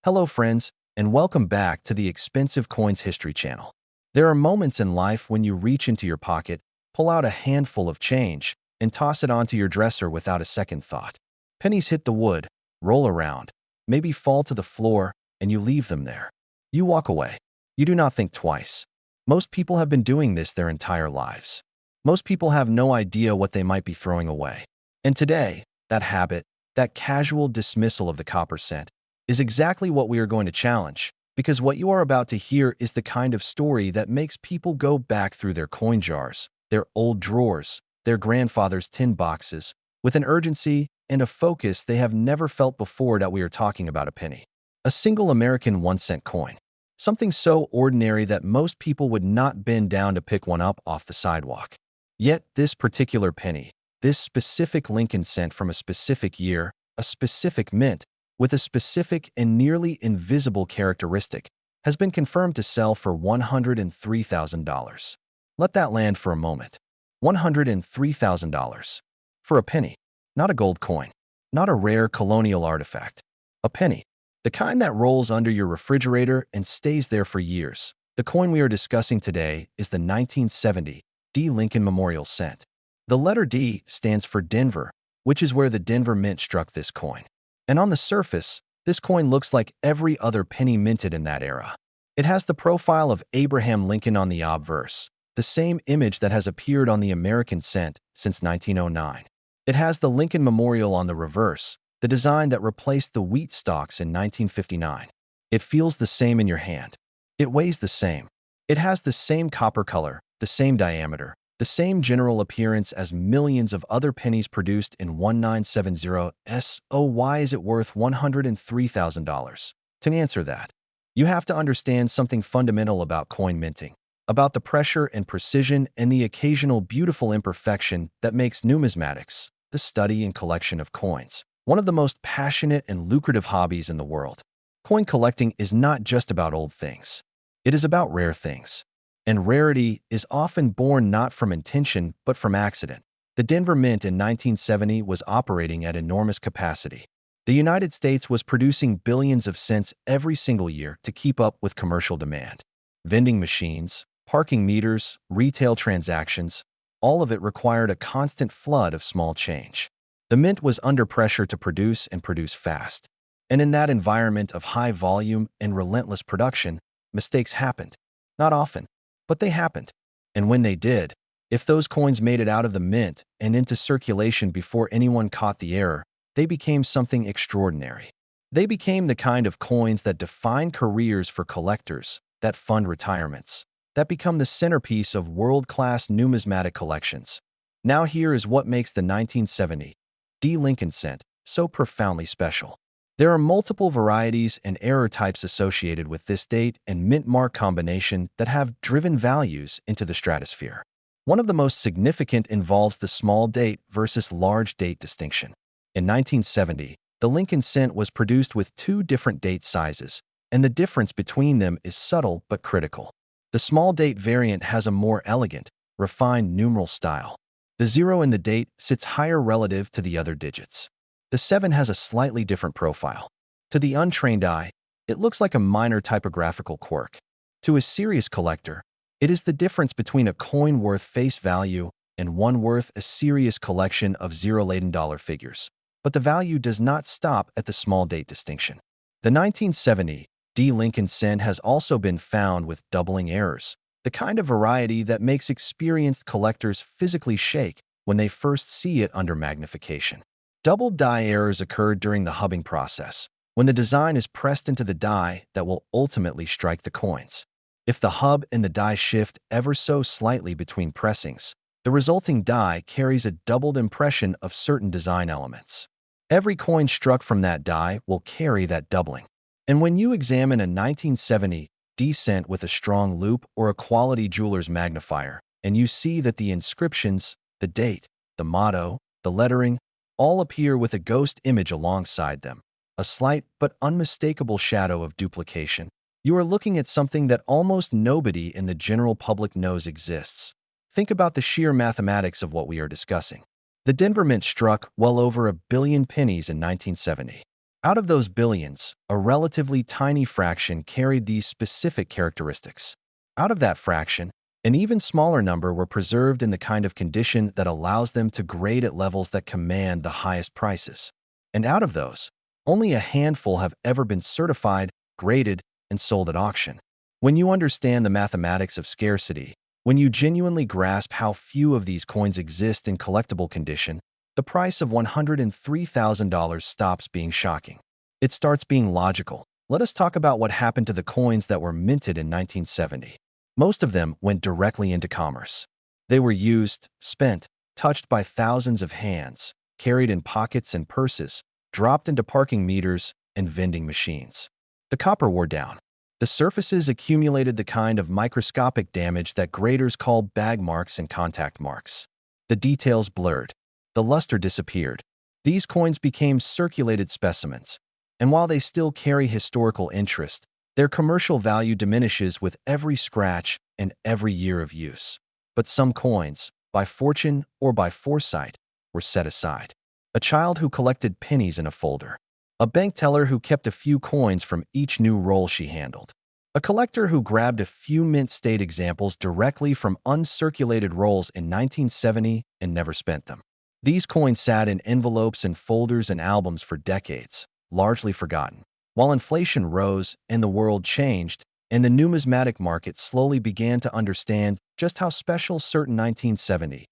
Hello friends, and welcome back to the Expensive Coins History channel. There are moments in life when you reach into your pocket, pull out a handful of change, and toss it onto your dresser without a second thought. Pennies hit the wood, roll around, maybe fall to the floor, and you leave them there. You walk away. You do not think twice. Most people have been doing this their entire lives. Most people have no idea what they might be throwing away. And today, that habit, that casual dismissal of the copper cent, is exactly what we are going to challenge, because what you are about to hear is the kind of story that makes people go back through their coin jars, their old drawers, their grandfather's tin boxes, with an urgency and a focus they have never felt before that we are talking about a penny. A single American 1-cent coin. Something so ordinary that most people would not bend down to pick one up off the sidewalk. Yet this particular penny, this specific Lincoln cent from a specific year, a specific mint, with a specific and nearly invisible characteristic, has been confirmed to sell for $103,000. Let that land for a moment. $103,000. For a penny. Not a gold coin. Not a rare colonial artifact. A penny. The kind that rolls under your refrigerator and stays there for years. The coin we are discussing today is the 1970 D. Lincoln Memorial Cent. The letter D stands for Denver, which is where the Denver Mint struck this coin. And on the surface, this coin looks like every other penny minted in that era. It has the profile of Abraham Lincoln on the obverse, the same image that has appeared on the American cent since 1909. It has the Lincoln Memorial on the reverse, the design that replaced the wheat stalks in 1959. It feels the same in your hand. It weighs the same. It has the same copper color, the same diameter, the same general appearance as millions of other pennies produced in 1970s. Oh, why is it worth $103,000? To answer that, you have to understand something fundamental about coin minting, about the pressure and precision and the occasional beautiful imperfection that makes numismatics, the study and collection of coins, one of the most passionate and lucrative hobbies in the world. Coin collecting is not just about old things. It is about rare things. And rarity is often born not from intention but from accident. The Denver Mint in 1970 was operating at enormous capacity. The United States was producing billions of cents every single year to keep up with commercial demand. Vending machines, parking meters, retail transactions, all of it required a constant flood of small change. The mint was under pressure to produce and produce fast. And in that environment of high volume and relentless production, mistakes happened. Not often, but they happened. And when they did, if those coins made it out of the mint and into circulation before anyone caught the error, they became something extraordinary. They became the kind of coins that define careers for collectors, that fund retirements, that become the centerpiece of world-class numismatic collections. Now here is what makes the 1970 D. Lincoln cent so profoundly special. There are multiple varieties and error types associated with this date and mint mark combination that have driven values into the stratosphere. One of the most significant involves the small date versus large date distinction. In 1970, the Lincoln cent was produced with two different date sizes, and the difference between them is subtle but critical. The small date variant has a more elegant, refined numeral style. The 0 in the date sits higher relative to the other digits. The 7 has a slightly different profile. To the untrained eye, it looks like a minor typographical quirk. To a serious collector, it is the difference between a coin worth face value and one worth a serious collection of zero-laden dollar figures. But the value does not stop at the small date distinction. The 1970 D. Lincoln cent has also been found with doubling errors, the kind of variety that makes experienced collectors physically shake when they first see it under magnification. Double die errors occur during the hubbing process, when the design is pressed into the die that will ultimately strike the coins. If the hub and the die shift ever so slightly between pressings, the resulting die carries a doubled impression of certain design elements. Every coin struck from that die will carry that doubling. And when you examine a 1970 D cent with a strong loupe or a quality jeweler's magnifier, and you see that the inscriptions, the date, the motto, the lettering, all appear with a ghost image alongside them, a slight but unmistakable shadow of duplication, you are looking at something that almost nobody in the general public knows exists. Think about the sheer mathematics of what we are discussing. The Denver Mint struck well over 1 billion pennies in 1970. Out of those billions, a relatively tiny fraction carried these specific characteristics. Out of that fraction, an even smaller number were preserved in the kind of condition that allows them to grade at levels that command the highest prices. And out of those, only a handful have ever been certified, graded, and sold at auction. When you understand the mathematics of scarcity, when you genuinely grasp how few of these coins exist in collectible condition, the price of $103,000 stops being shocking. It starts being logical. Let us talk about what happened to the coins that were minted in 1970. Most of them went directly into commerce. They were used, spent, touched by thousands of hands, carried in pockets and purses, dropped into parking meters and vending machines. The copper wore down. The surfaces accumulated the kind of microscopic damage that graders call bag marks and contact marks. The details blurred. The luster disappeared. These coins became circulated specimens, and while they still carry historical interest, their commercial value diminishes with every scratch and every year of use. But some coins, by fortune or by foresight, were set aside. A child who collected pennies in a folder. A bank teller who kept a few coins from each new roll she handled. A collector who grabbed a few mint state examples directly from uncirculated rolls in 1970 and never spent them. These coins sat in envelopes and folders and albums for decades, largely forgotten. While inflation rose and the world changed, and the numismatic market slowly began to understand just how special certain 1970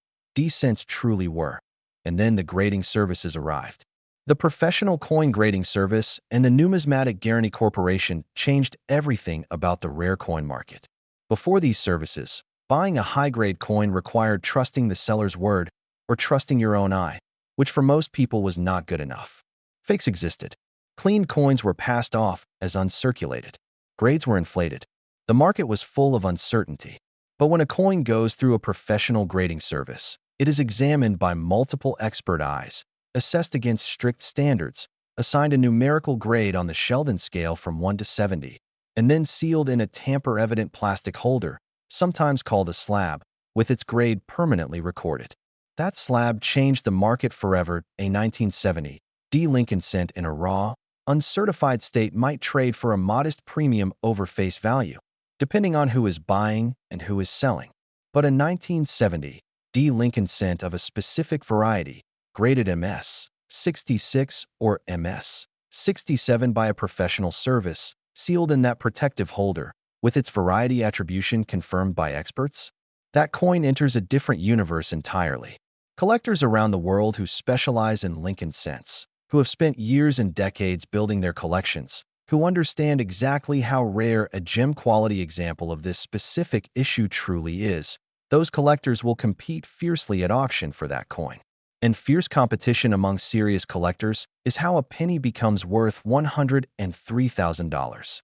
cents truly were. And then the grading services arrived. The professional coin grading service and the Numismatic Guarantee Corporation changed everything about the rare coin market. Before these services, buying a high-grade coin required trusting the seller's word or trusting your own eye, which for most people was not good enough. Fakes existed. Clean coins were passed off as uncirculated. Grades were inflated. The market was full of uncertainty. But when a coin goes through a professional grading service, it is examined by multiple expert eyes, assessed against strict standards, assigned a numerical grade on the Sheldon scale from 1 to 70, and then sealed in a tamper-evident plastic holder, sometimes called a slab, with its grade permanently recorded. That slab changed the market forever. A 1970 Lincoln cent in a raw, uncertified state might trade for a modest premium over face value, depending on who is buying and who is selling. But a 1970 Lincoln cent of a specific variety, graded MS 66 or MS 67 by a professional service, sealed in that protective holder, with its variety attribution confirmed by experts, that coin enters a different universe entirely. Collectors around the world who specialize in Lincoln cents, who have spent years and decades building their collections, who understand exactly how rare a gem-quality example of this specific issue truly is, those collectors will compete fiercely at auction for that coin. And fierce competition among serious collectors is how a penny becomes worth $103,000.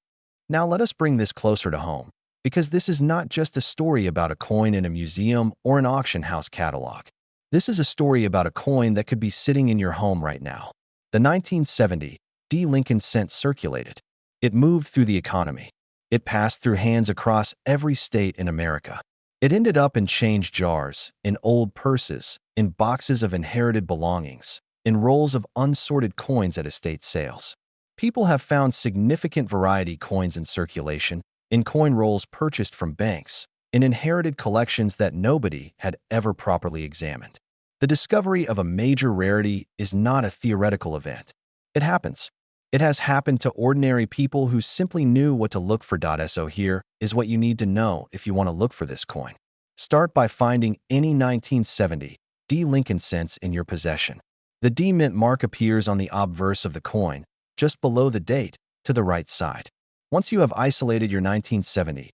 Now let us bring this closer to home, because this is not just a story about a coin in a museum or an auction house catalog. This is a story about a coin that could be sitting in your home right now. The 1970 Lincoln cent circulated. It moved through the economy. It passed through hands across every state in America. It ended up in change jars, in old purses, in boxes of inherited belongings, in rolls of unsorted coins at estate sales. People have found significant variety coins in circulation, in coin rolls purchased from banks, in inherited collections that nobody had ever properly examined. The discovery of a major rarity is not a theoretical event. It happens. It has happened to ordinary people who simply knew what to look for. So here is what you need to know if you want to look for this coin. Start by finding any 1970 Lincoln cents in your possession. The D mint mark appears on the obverse of the coin, just below the date, to the right side. Once you have isolated your 1970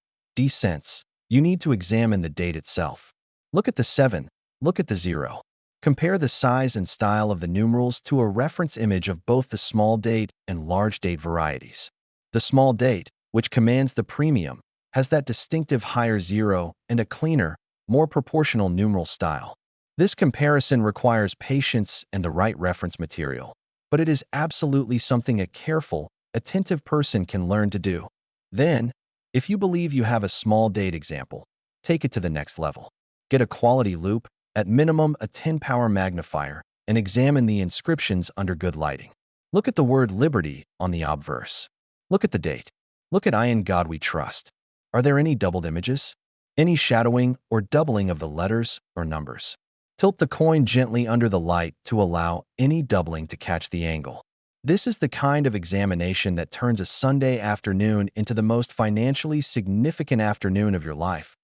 cents, you need to examine the date itself. Look at the 7, look at the 0. Compare the size and style of the numerals to a reference image of both the small date and large date varieties. The small date, which commands the premium, has that distinctive higher 0 and a cleaner, more proportional numeral style. This comparison requires patience and the right reference material, but it is absolutely something a careful, attentive person can learn to do. Then, if you believe you have a small date example, take it to the next level. Get a quality loupe, at minimum a 10-power magnifier, and examine the inscriptions under good lighting. Look at the word liberty on the obverse. Look at the date. Look at I in God we trust. Are there any doubled images? Any shadowing or doubling of the letters or numbers? Tilt the coin gently under the light to allow any doubling to catch the angle. This is the kind of examination that turns a Sunday afternoon into the most financially significant afternoon of your life.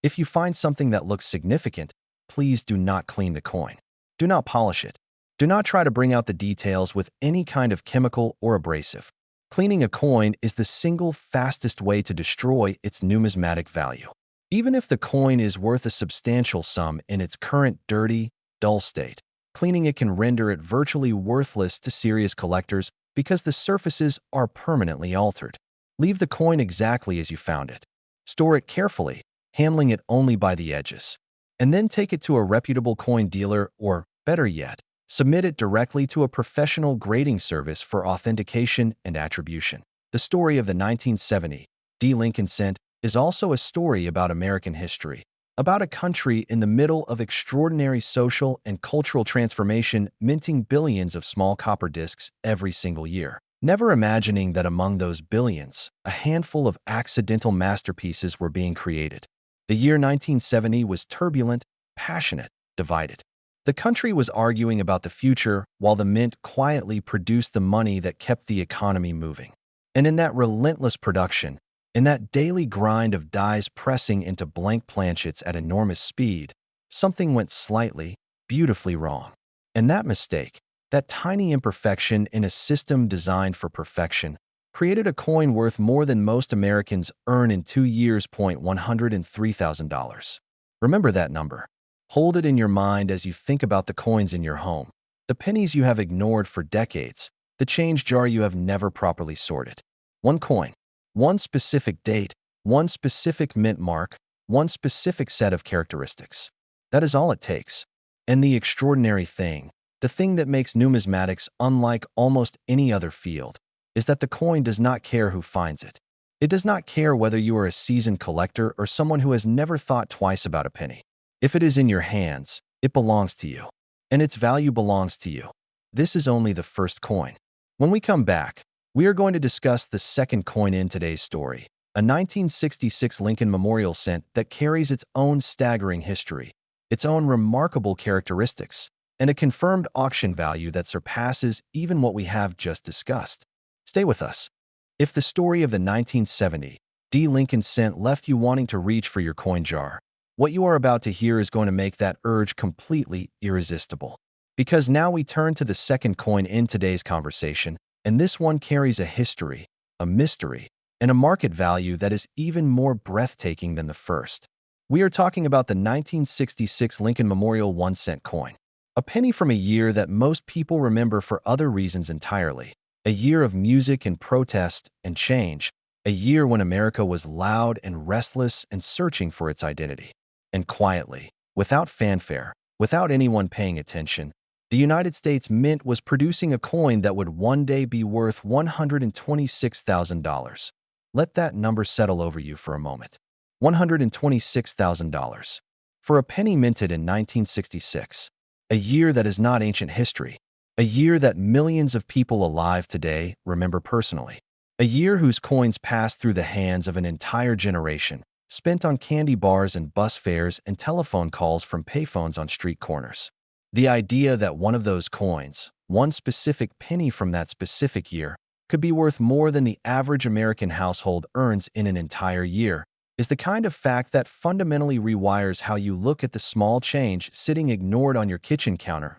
If you find something that looks significant, please do not clean the coin. Do not polish it. Do not try to bring out the details with any kind of chemical or abrasive. Cleaning a coin is the single fastest way to destroy its numismatic value. Even if the coin is worth a substantial sum in its current dirty, dull state, cleaning it can render it virtually worthless to serious collectors because the surfaces are permanently altered. Leave the coin exactly as you found it. Store it carefully, handling it only by the edges. And then take it to a reputable coin dealer or, better yet, submit it directly to a professional grading service for authentication and attribution. The story of the 1970 Lincoln cent is also a story about American history, about a country in the middle of extraordinary social and cultural transformation minting billions of small copper discs every single year, never imagining that among those billions, a handful of accidental masterpieces were being created. The year 1970 was turbulent, passionate, divided. The country was arguing about the future while the mint quietly produced the money that kept the economy moving. And in that relentless production, in that daily grind of dies pressing into blank planchets at enormous speed, something went slightly, beautifully wrong. And that mistake, that tiny imperfection in a system designed for perfection, created a coin worth more than most Americans earn in 2 years. $103,000. Remember that number. Hold it in your mind as you think about the coins in your home, the pennies you have ignored for decades, the change jar you have never properly sorted. One coin, one specific date, one specific mint mark, one specific set of characteristics. That is all it takes. And the extraordinary thing, the thing that makes numismatics unlike almost any other field, is that the coin does not care who finds it. It does not care whether you are a seasoned collector or someone who has never thought twice about a penny. If it is in your hands, it belongs to you, and its value belongs to you. This is only the first coin. When we come back, we are going to discuss the second coin in today's story, a 1966 Lincoln Memorial cent that carries its own staggering history, its own remarkable characteristics, and a confirmed auction value that surpasses even what we have just discussed. Stay with us. If the story of the 1970 Lincoln cent left you wanting to reach for your coin jar, what you are about to hear is going to make that urge completely irresistible. Because now we turn to the second coin in today's conversation, and this one carries a history, a mystery, and a market value that is even more breathtaking than the first. We are talking about the 1966 Lincoln Memorial 1-cent coin, a penny from a year that most people remember for other reasons entirely, a year of music and protest and change, a year when America was loud and restless and searching for its identity. And quietly, without fanfare, without anyone paying attention, the United States Mint was producing a coin that would one day be worth $126,000. Let that number settle over you for a moment. $126,000. For a penny minted in 1966, a year that is not ancient history, a year that millions of people alive today remember personally, a year whose coins passed through the hands of an entire generation, spent on candy bars and bus fares and telephone calls from payphones on street corners. The idea that one of those coins, one specific penny from that specific year, could be worth more than the average American household earns in an entire year is the kind of fact that fundamentally rewires how you look at the small change sitting ignored on your kitchen counter.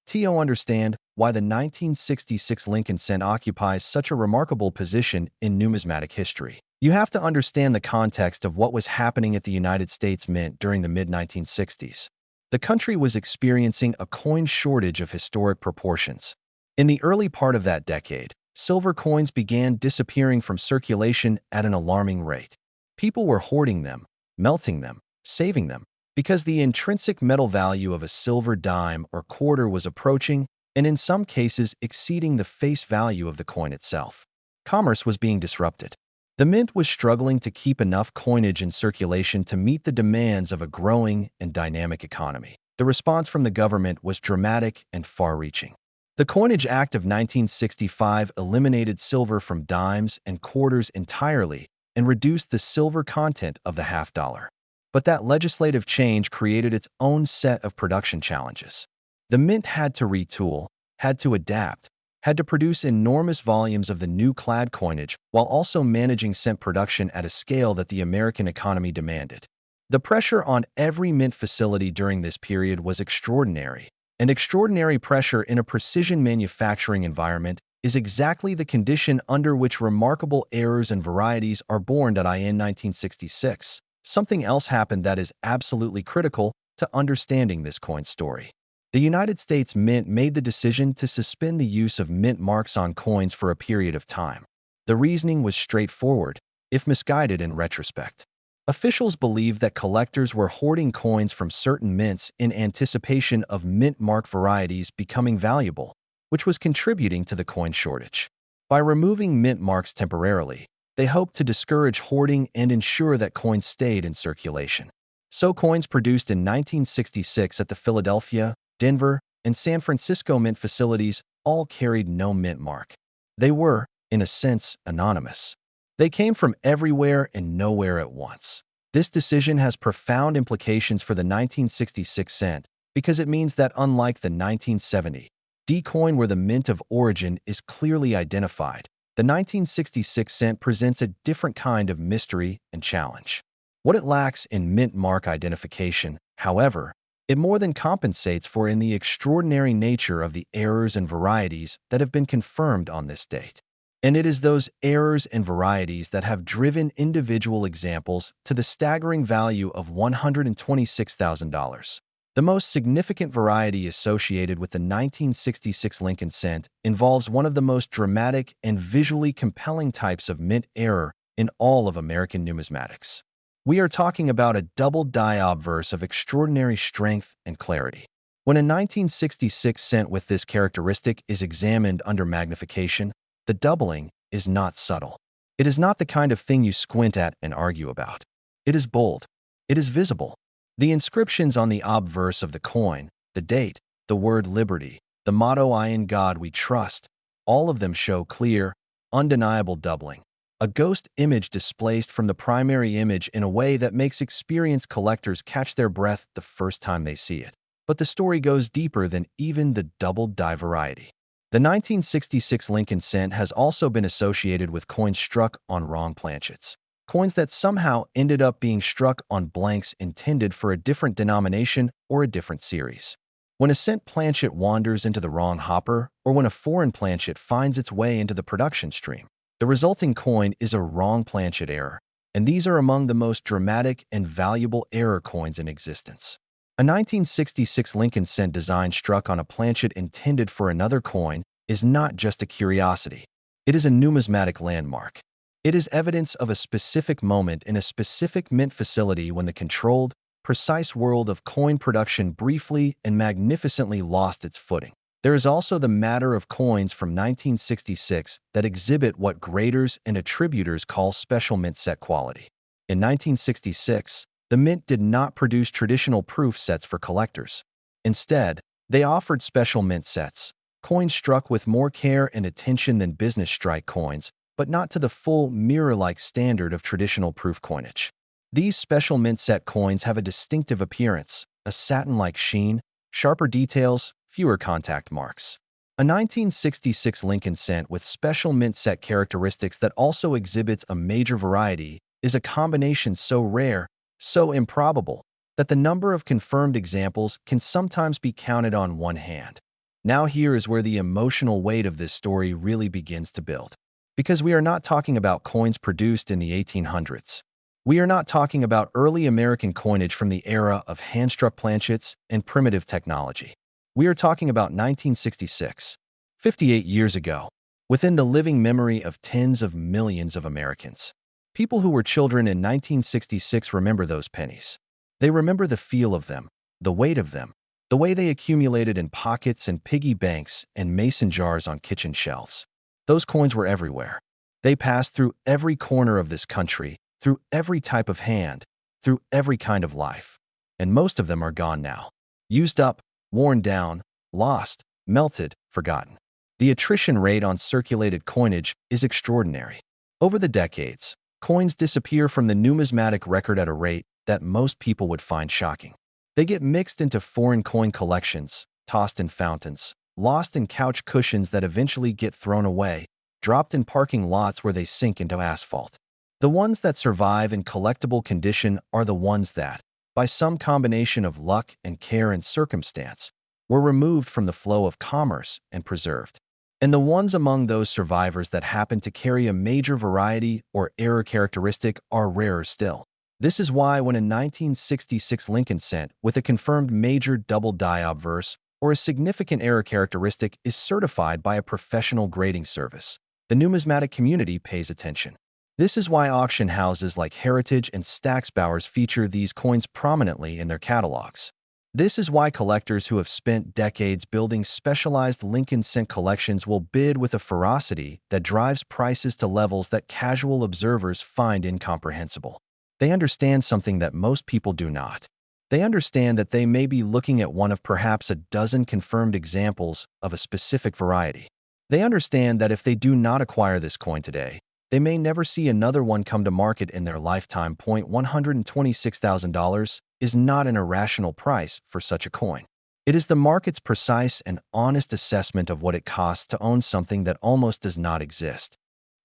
To understand why the 1966 Lincoln cent occupies such a remarkable position in numismatic history, you have to understand the context of what was happening at the United States Mint during the mid-1960s. The country was experiencing a coin shortage of historic proportions. In the early part of that decade, silver coins began disappearing from circulation at an alarming rate. People were hoarding them, melting them, saving them, because the intrinsic metal value of a silver dime or quarter was approaching, and in some cases exceeding the face value of the coin itself. Commerce was being disrupted. The mint was struggling to keep enough coinage in circulation to meet the demands of a growing and dynamic economy. The response from the government was dramatic and far-reaching. The Coinage Act of 1965 eliminated silver from dimes and quarters entirely and reduced the silver content of the half dollar. But that legislative change created its own set of production challenges. The mint had to retool, had to adapt, had to produce enormous volumes of the new clad coinage while also managing cent production at a scale that the American economy demanded. The pressure on every mint facility during this period was extraordinary, and extraordinary pressure in a precision manufacturing environment is exactly the condition under which remarkable errors and varieties are born. In 1966, something else happened that is absolutely critical to understanding this coin story. The United States Mint made the decision to suspend the use of mint marks on coins for a period of time. The reasoning was straightforward, if misguided in retrospect. Officials believed that collectors were hoarding coins from certain mints in anticipation of mint mark varieties becoming valuable, which was contributing to the coin shortage. By removing mint marks temporarily, they hoped to discourage hoarding and ensure that coins stayed in circulation. So coins produced in 1966 at the Philadelphia, Denver, and San Francisco mint facilities all carried no mint mark. They were, in a sense, anonymous. They came from everywhere and nowhere at once. This decision has profound implications for the 1966 cent because it means that unlike the 1970 D coin where the mint of origin is clearly identified, the 1966 cent presents a different kind of mystery and challenge. What it lacks in mint mark identification, however, it more than compensates for in the extraordinary nature of the errors and varieties that have been confirmed on this date. And it is those errors and varieties that have driven individual examples to the staggering value of $126,000. The most significant variety associated with the 1966 Lincoln cent involves one of the most dramatic and visually compelling types of mint error in all of American numismatics. We are talking about a double die obverse of extraordinary strength and clarity. When a 1966 cent with this characteristic is examined under magnification, the doubling is not subtle. It is not the kind of thing you squint at and argue about. It is bold. It is visible. The inscriptions on the obverse of the coin, the date, the word liberty, the motto "I in God we trust," all of them show clear, undeniable doubling. A ghost image displaced from the primary image in a way that makes experienced collectors catch their breath the first time they see it. But the story goes deeper than even the double die variety. The 1966 Lincoln cent has also been associated with coins struck on wrong planchets, coins that somehow ended up being struck on blanks intended for a different denomination or a different series. When a cent planchet wanders into the wrong hopper, or when a foreign planchet finds its way into the production stream, the resulting coin is a wrong planchet error, and these are among the most dramatic and valuable error coins in existence. A 1966 Lincoln cent design struck on a planchet intended for another coin is not just a curiosity. It is a numismatic landmark. It is evidence of a specific moment in a specific mint facility when the controlled, precise world of coin production briefly and magnificently lost its footing. There is also the matter of coins from 1966 that exhibit what graders and attributors call special mint set quality. In 1966, the mint did not produce traditional proof sets for collectors. Instead, they offered special mint sets, coins struck with more care and attention than business strike coins, but not to the full mirror-like standard of traditional proof coinage. These special mint set coins have a distinctive appearance, a satin-like sheen, sharper details, fewer contact marks. A 1966 Lincoln cent with special mint set characteristics that also exhibits a major variety is a combination so rare, so improbable, that the number of confirmed examples can sometimes be counted on one hand. Now here is where the emotional weight of this story really begins to build. Because we are not talking about coins produced in the 1800s. We are not talking about early American coinage from the era of hand-struck planchets and primitive technology. We are talking about 1966, 58 years ago, within the living memory of tens of millions of Americans. People who were children in 1966 remember those pennies. They remember the feel of them, the weight of them, the way they accumulated in pockets and piggy banks and mason jars on kitchen shelves. Those coins were everywhere. They passed through every corner of this country, through every type of hand, through every kind of life. And most of them are gone now. Used up, worn down, lost, melted, forgotten. The attrition rate on circulated coinage is extraordinary. Over the decades, coins disappear from the numismatic record at a rate that most people would find shocking. They get mixed into foreign coin collections, tossed in fountains, lost in couch cushions that eventually get thrown away, dropped in parking lots where they sink into asphalt. The ones that survive in collectible condition are the ones that, by some combination of luck and care and circumstance, were removed from the flow of commerce and preserved. And the ones among those survivors that happen to carry a major variety or error characteristic are rarer still. This is why when a 1966 Lincoln cent with a confirmed major double-die obverse or a significant error characteristic is certified by a professional grading service, the numismatic community pays attention. This is why auction houses like Heritage and Stacksbowers feature these coins prominently in their catalogs. This is why collectors who have spent decades building specialized Lincoln cent collections will bid with a ferocity that drives prices to levels that casual observers find incomprehensible. They understand something that most people do not. They understand that they may be looking at one of perhaps a dozen confirmed examples of a specific variety. They understand that if they do not acquire this coin today, they may never see another one come to market in their lifetime. $126,000 is not an irrational price for such a coin. It is the market's precise and honest assessment of what it costs to own something that almost does not exist.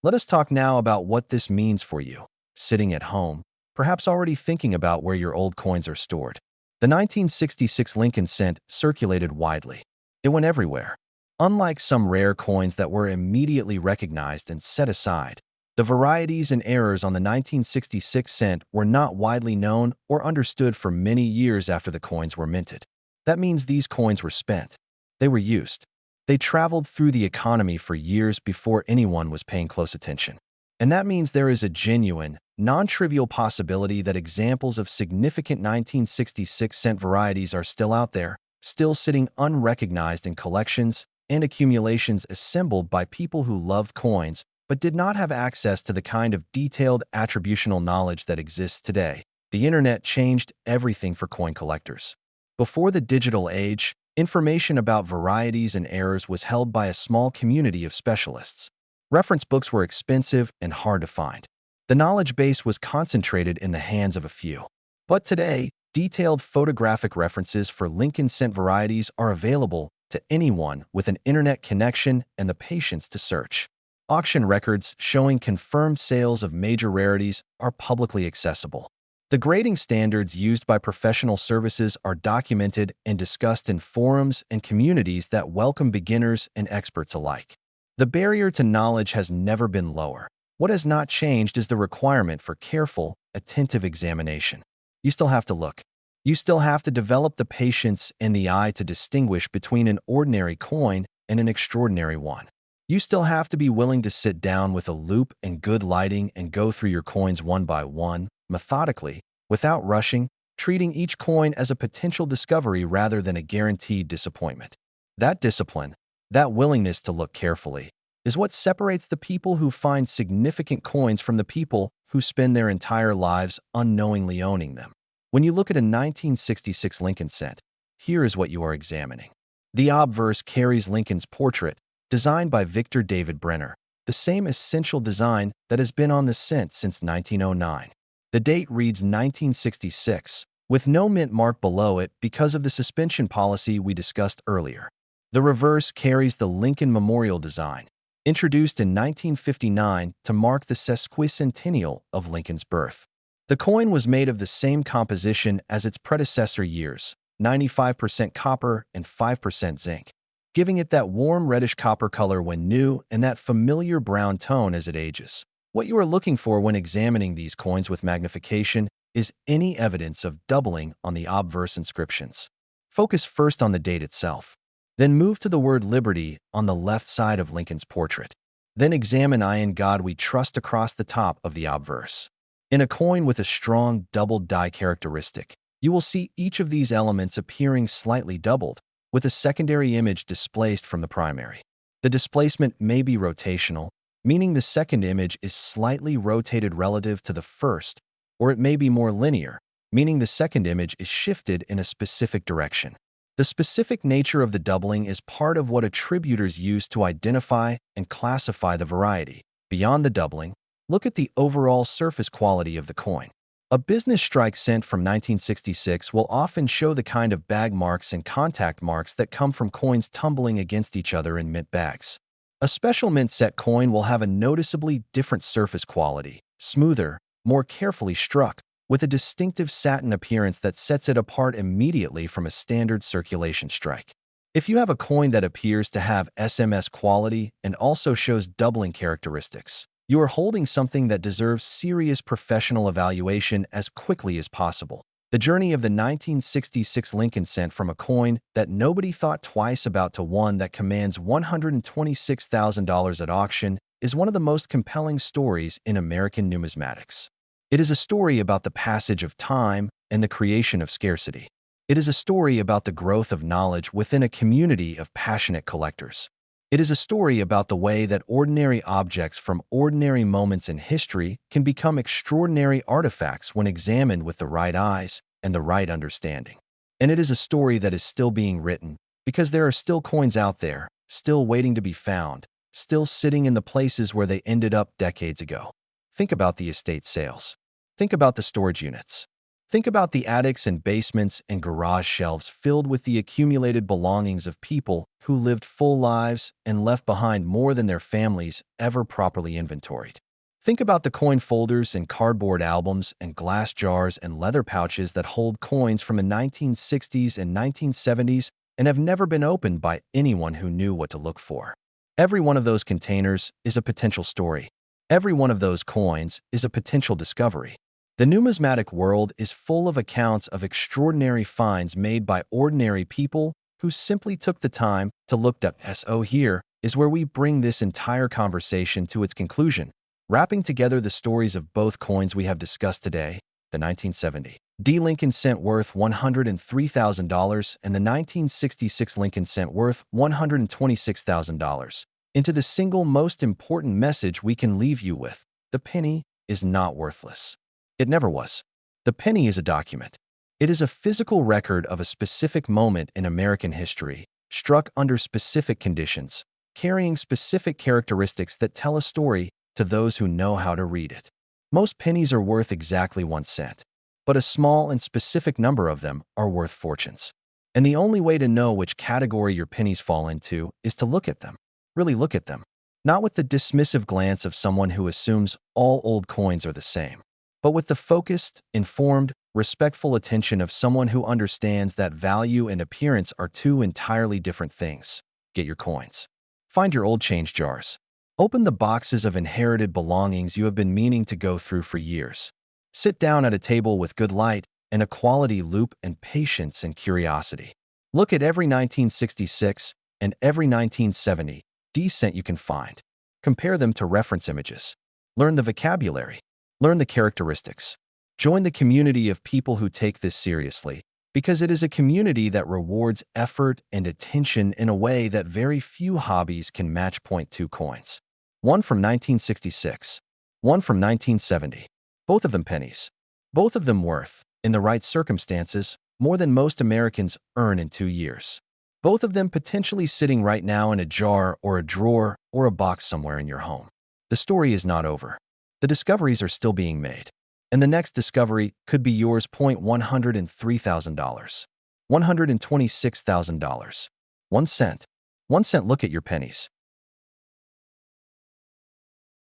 Let us talk now about what this means for you, sitting at home, perhaps already thinking about where your old coins are stored. The 1966 Lincoln cent circulated widely. It went everywhere. Unlike some rare coins that were immediately recognized and set aside, the varieties and errors on the 1966 cent were not widely known or understood for many years after the coins were minted. That means these coins were spent. They were used. They traveled through the economy for years before anyone was paying close attention. And that means there is a genuine, non-trivial possibility that examples of significant 1966 cent varieties are still out there, still sitting unrecognized in collections and accumulations assembled by people who loved coins but did not have access to the kind of detailed attributional knowledge that exists today. The internet changed everything for coin collectors. Before the digital age, information about varieties and errors was held by a small community of specialists. Reference books were expensive and hard to find. The knowledge base was concentrated in the hands of a few. But today, detailed photographic references for Lincoln cent varieties are available to anyone with an internet connection and the patience to search. Auction records showing confirmed sales of major rarities are publicly accessible. The grading standards used by professional services are documented and discussed in forums and communities that welcome beginners and experts alike. The barrier to knowledge has never been lower. What has not changed is the requirement for careful, attentive examination. You still have to look. You still have to develop the patience and the eye to distinguish between an ordinary coin and an extraordinary one. You still have to be willing to sit down with a loupe and good lighting and go through your coins one by one, methodically, without rushing, treating each coin as a potential discovery rather than a guaranteed disappointment. That discipline, that willingness to look carefully, is what separates the people who find significant coins from the people who spend their entire lives unknowingly owning them. When you look at a 1966 Lincoln cent, here is what you are examining. The obverse carries Lincoln's portrait, designed by Victor David Brenner, the same essential design that has been on the cent since 1909. The date reads 1966, with no mint mark below it because of the suspension policy we discussed earlier. The reverse carries the Lincoln Memorial design, introduced in 1959 to mark the sesquicentennial of Lincoln's birth. The coin was made of the same composition as its predecessor years, 95% copper and 5% zinc, giving it that warm reddish copper color when new and that familiar brown tone as it ages. What you are looking for when examining these coins with magnification is any evidence of doubling on the obverse inscriptions. Focus first on the date itself. Then move to the word liberty on the left side of Lincoln's portrait. Then examine I in God we trust across the top of the obverse. In a coin with a strong double die characteristic, you will see each of these elements appearing slightly doubled, with a secondary image displaced from the primary. The displacement may be rotational, meaning the second image is slightly rotated relative to the first, or it may be more linear, meaning the second image is shifted in a specific direction. The specific nature of the doubling is part of what attributors use to identify and classify the variety. Beyond the doubling, look at the overall surface quality of the coin. A business strike cent from 1966 will often show the kind of bag marks and contact marks that come from coins tumbling against each other in mint bags. A special mint set coin will have a noticeably different surface quality, smoother, more carefully struck, with a distinctive satin appearance that sets it apart immediately from a standard circulation strike. If you have a coin that appears to have SMS quality and also shows doubling characteristics, you are holding something that deserves serious professional evaluation as quickly as possible. The journey of the 1966 Lincoln cent from a coin that nobody thought twice about to one that commands $126,000 at auction is one of the most compelling stories in American numismatics. It is a story about the passage of time and the creation of scarcity. It is a story about the growth of knowledge within a community of passionate collectors. It is a story about the way that ordinary objects from ordinary moments in history can become extraordinary artifacts when examined with the right eyes and the right understanding. And it is a story that is still being written because there are still coins out there, still waiting to be found, still sitting in the places where they ended up decades ago. Think about the estate sales. Think about the storage units. Think about the attics and basements and garage shelves filled with the accumulated belongings of people who lived full lives and left behind more than their families ever properly inventoried. Think about the coin folders and cardboard albums and glass jars and leather pouches that hold coins from the 1960s and 1970s and have never been opened by anyone who knew what to look for. Every one of those containers is a potential story. Every one of those coins is a potential discovery. The numismatic world is full of accounts of extraordinary finds made by ordinary people who simply took the time to look up. So here is where we bring this entire conversation to its conclusion, wrapping together the stories of both coins we have discussed today, the 1970 D Lincoln cent worth $103,000 and the 1966 Lincoln cent worth $126,000, into the single most important message we can leave you with: the penny is not worthless. It never was. The penny is a document. It is a physical record of a specific moment in American history, struck under specific conditions, carrying specific characteristics that tell a story to those who know how to read it. Most pennies are worth exactly 1 cent, but a small and specific number of them are worth fortunes. And the only way to know which category your pennies fall into is to look at them. Really look at them. Not with the dismissive glance of someone who assumes all old coins are the same, but with the focused, informed, respectful attention of someone who understands that value and appearance are two entirely different things. Get your coins. Find your old change jars. Open the boxes of inherited belongings you have been meaning to go through for years. Sit down at a table with good light and a quality loupe and patience and curiosity. Look at every 1966 and every 1970 D cent you can find. Compare them to reference images. Learn the vocabulary. Learn the characteristics. Join the community of people who take this seriously, because it is a community that rewards effort and attention in a way that very few hobbies can match. Point 2 coins. One from 1966. One from 1970. Both of them pennies. Both of them worth, in the right circumstances, more than most Americans earn in 2 years. Both of them potentially sitting right now in a jar or a drawer or a box somewhere in your home. The story is not over. The discoveries are still being made, and the next discovery could be yours. $103,000, $126,000, 1 cent. 1 cent. Look at your pennies.